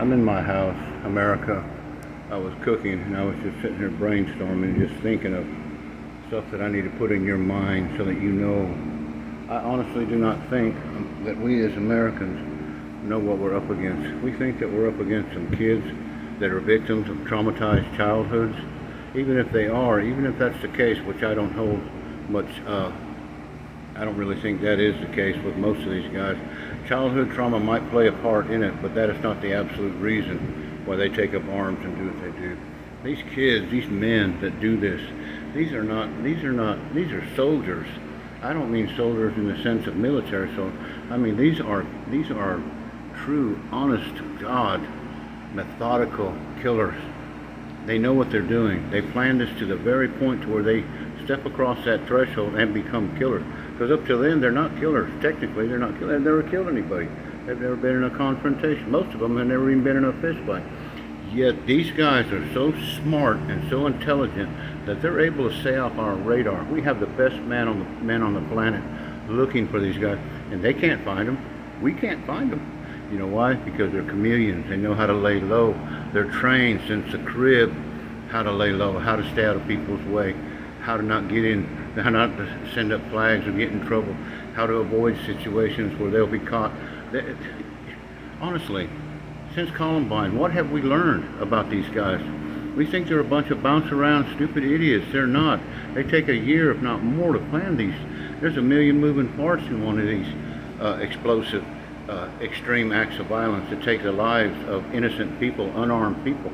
I'm in my house, America. I was cooking and I was just sitting here brainstorming, just thinking of stuff that I need to put in your mind so that you know. I honestly do not think that we as Americans know what we're up against. We think that we're up against some kids that are victims of traumatized childhoods. Even if they are, even if that's the case, which I don't hold much, I don't really think that is the case with most of these guys. Childhood trauma might play a part in it, but that is not the absolute reason why they take up arms and do what they do. These kids, these men that do this, these are soldiers. I don't mean soldiers in the sense of military soldiers. I mean these are true, honest to God, methodical killers. They know what they're doing. They plan this to the very point to where they step across that threshold and become killers. Because up till then, they're not killers. Technically, they're not killers. They've never killed anybody. They've never been in a confrontation. Most of them have never even been in a fist fight. Yet these guys are so smart and so intelligent that they're able to stay off our radar. We have the best men on the planet looking for these guys, and they can't find them. We can't find them. You know why? Because they're chameleons. They know how to lay low. They're trained since the crib how to lay low, how to stay out of people's way, how to not get in, how not to send up flags or get in trouble, how to avoid situations where they'll be caught. Honestly, since Columbine, what have we learned about these guys? We think they're a bunch of bounce around stupid idiots. They're not. They take a year, if not more, to plan these. There's a million moving parts in one of these explosive, extreme acts of violence that take the lives of innocent people, unarmed people.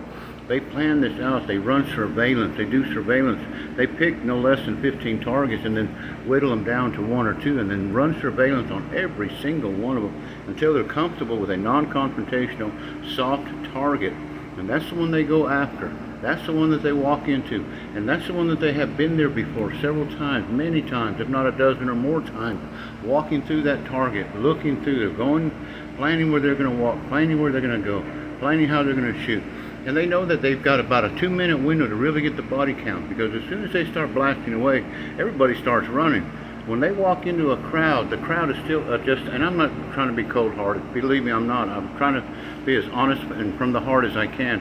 They plan this out. They run surveillance. They do surveillance. They pick no less than 15 targets and then whittle them down to one or two and then run surveillance on every single one of them until they're comfortable with a non-confrontational, soft target. And that's the one they go after. That's the one that they walk into. And that's the one that they have been there before several times, many times, if not a dozen or more times, walking through that target, looking through, they're going, planning where they're going to walk, planning where they're going to go, planning how they're going to shoot. And they know that they've got about a 2-minute window to really get the body count, because as soon as they start blasting away, everybody starts running. When they walk into a crowd, the crowd is still just, and I'm not trying to be cold-hearted, believe me, I'm not. I'm trying to be as honest and from the heart as I can.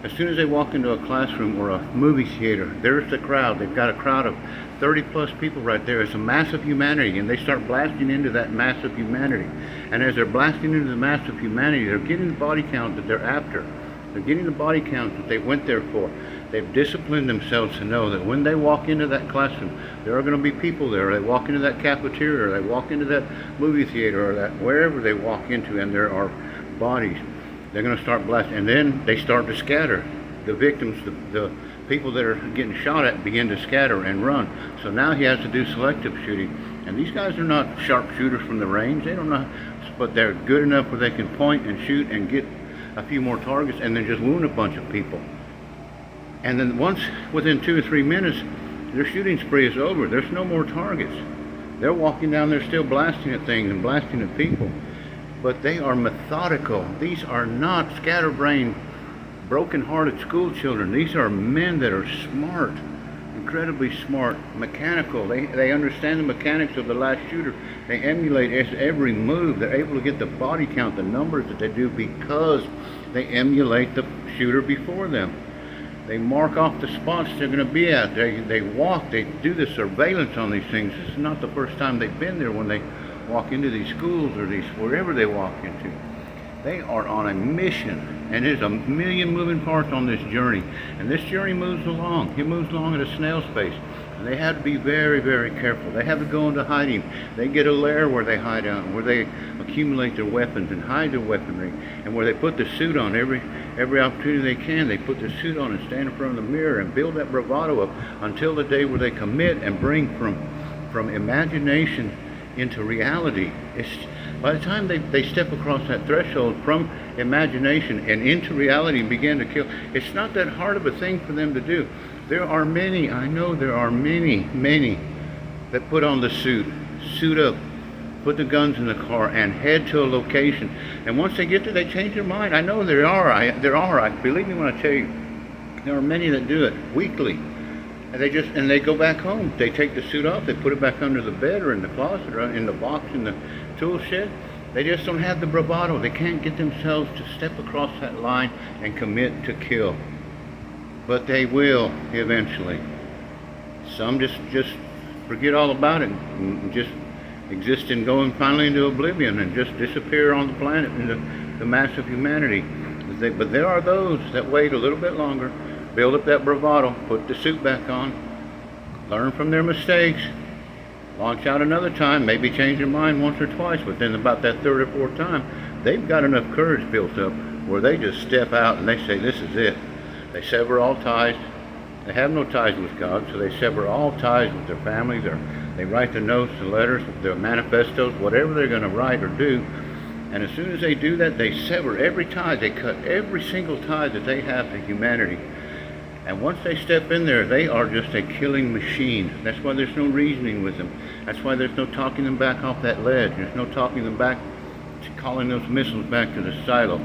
As soon as they walk into a classroom or a movie theater, there's the crowd. They've got a crowd of 30-plus people right there. It's a mass of humanity, and they start blasting into that mass of humanity. And as they're blasting into the mass of humanity, they're getting the body count that they're after. They're getting the body count that they went there for. They've disciplined themselves to know that when they walk into that classroom, there are going to be people there. They walk into that cafeteria, or they walk into that movie theater, or that wherever they walk into, and there are bodies. They're going to start blasting, and then they start to scatter. The victims, the people that are getting shot at, begin to scatter and run. So now he has to do selective shooting. And these guys are not sharpshooters from the range. They don't know, but they're good enough where they can point and shoot and get a few more targets and then just wound a bunch of people. And then once within 2 or 3 minutes, their shooting spree is over. There's no more targets. They're walking down there still blasting at things and blasting at people. But they are methodical. These are not scatterbrained, broken-hearted school children. These are men that are smart, incredibly smart, mechanical. They understand the mechanics of the last shooter. They emulate every move. They're able to get the body count, the numbers that they do, because they emulate the shooter before them. They mark off the spots they're going to be at. They walk. They do the surveillance on these things. This is not the first time they've been there when they walk into these schools or these wherever they walk into. They are on a mission, and there's a million moving parts on this journey. And this journey moves along. It moves along at a snail's pace. And they have to be very, very careful. They have to go into hiding. They get a lair where they hide out, where they accumulate their weapons and hide their weaponry, and where they put the suit on every opportunity they can. They put the suit on and stand in front of the mirror and build that bravado up until the day where they commit and bring from imagination into reality. By the time they step across that threshold from imagination and into reality and begin to kill, it's not that hard of a thing for them to do. There are many, I know there are many that put on the suit up, put the guns in the car, and head to a location. And once they get there, they change their mind. I know there are. Believe me when I tell you, there are many that do it weekly. And they go back home. They take the suit off, they put it back under the bed or in the closet or in the box in the tool shed, They just don't have the bravado. They can't get themselves to step across that line and commit to kill. But they will eventually. Some just forget all about it and just exist and go finally into oblivion and just disappear on the planet into the mass of humanity. But there are those that wait a little bit longer, build up that bravado, put the suit back on, learn from their mistakes, launch out another time, maybe change their mind once or twice, but then about that third or fourth time, they've got enough courage built up where they just step out and they say, this is it. They sever all ties. They have no ties with God, so they sever all ties with their family. They write the notes, the letters, their manifestos, whatever they're going to write or do. And as soon as they do that, they sever every tie. They cut every single tie that they have to humanity. And once they step in there, they are just a killing machine. That's why there's no reasoning with them. That's why there's no talking them back off that ledge. There's no talking them back, calling those missiles back to the silo.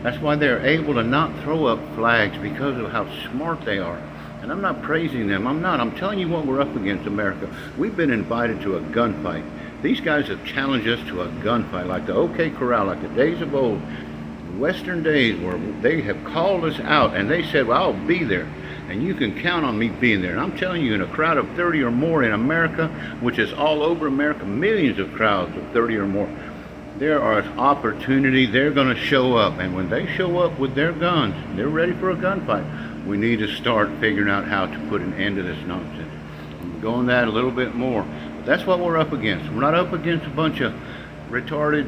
That's why they're able to not throw up flags, because of how smart they are. And I'm not praising them. I'm not. I'm telling you what we're up against, America. We've been invited to a gunfight. These guys have challenged us to a gunfight, like the OK Corral, like the days of old, Western days, where they have called us out and they said, well, I'll be there. And you can count on me being there. And I'm telling you, in a crowd of 30 or more in America, which is all over America, millions of crowds of 30 or more, there are opportunity. They're going to show up. And when they show up with their guns, they're ready for a gunfight. We need to start figuring out how to put an end to this nonsense. I'm going that a little bit more. But that's what we're up against. We're not up against a bunch of retarded,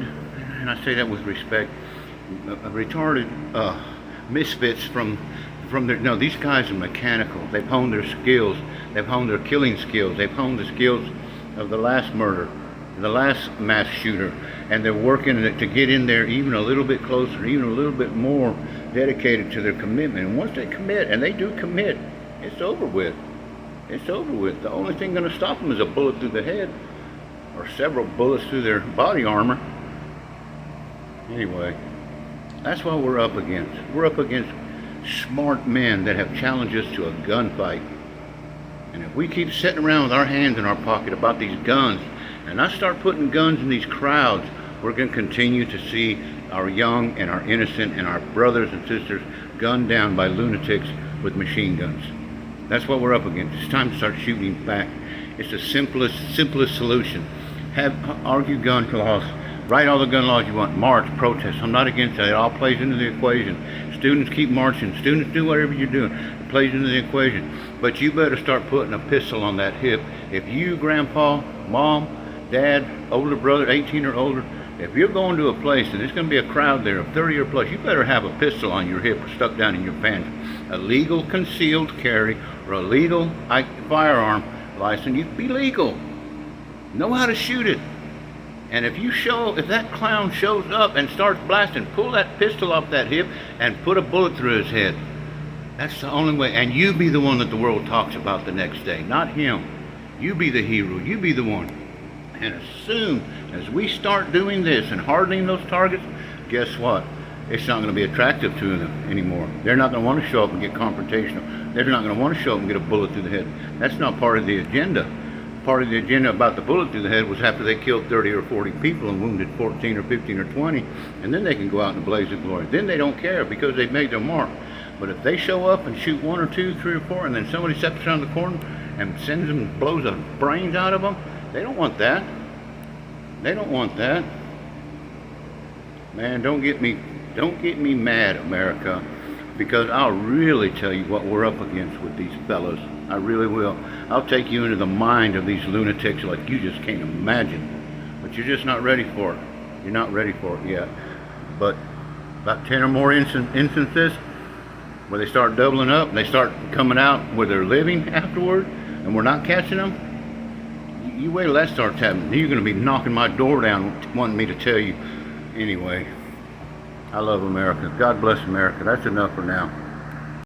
and I say that with respect, retarded misfits from their, no, these guys are mechanical. They've honed their skills. They've honed their killing skills. They've honed the skills of the last murder, the last mass shooter, and they're working to get in there even a little bit closer, even a little bit more dedicated to their commitment. And once they commit, and they do commit, it's over with. It's over with. The only thing going to stop them is a bullet through the head, or several bullets through their body armor. Anyway, that's what we're up against. We're up against smart men that have challenged us to a gunfight. And if we keep sitting around with our hands in our pocket about these guns, and I start putting guns in these crowds, we're going to continue to see our young and our innocent and our brothers and sisters gunned down by lunatics with machine guns. That's what we're up against. It's time to start shooting back. It's the simplest solution. Argue gun laws. Write all the gun laws you want. March, protest. I'm not against that. It all plays into the equation. Students keep marching. Students do whatever you're doing. It plays into the equation. But you better start putting a pistol on that hip. If you, grandpa, mom, dad, older brother, 18 or older, if you're going to a place and there's going to be a crowd there of 30 or plus, you better have a pistol on your hip or stuck down in your pants. A legal concealed carry or a legal firearm license. You be legal. Know how to shoot it. And if that clown shows up and starts blasting, pull that pistol off that hip and put a bullet through his head. That's the only way. And you be the one that the world talks about the next day, not him. You be the hero. You be the one. And as soon as we start doing this and hardening those targets, guess what? It's not going to be attractive to them anymore. They're not going to want to show up and get confrontational. They're not going to want to show up and get a bullet through the head. That's not part of the agenda. Part of the agenda about the bullet through the head was after they killed 30 or 40 people and wounded 14 or 15 or 20, and then they can go out in a blaze of glory. Then they don't care because they've made their mark. But if they show up and shoot 1 or 2, 3 or 4, and then somebody steps around the corner and sends them, blows the brains out of them, they don't want that. They don't want that. Man, don't get me mad, America, because I'll really tell you what we're up against with these fellas. I really will. I'll take you into the mind of these lunatics like you just can't imagine. But you're just not ready for it. You're not ready for it yet. But about 10 or more instances where they start doubling up and they start coming out where they're living afterward and we're not catching them, you wait till that starts happening. You're going to be knocking my door down wanting me to tell you. Anyway, I love America. God bless America. That's enough for now.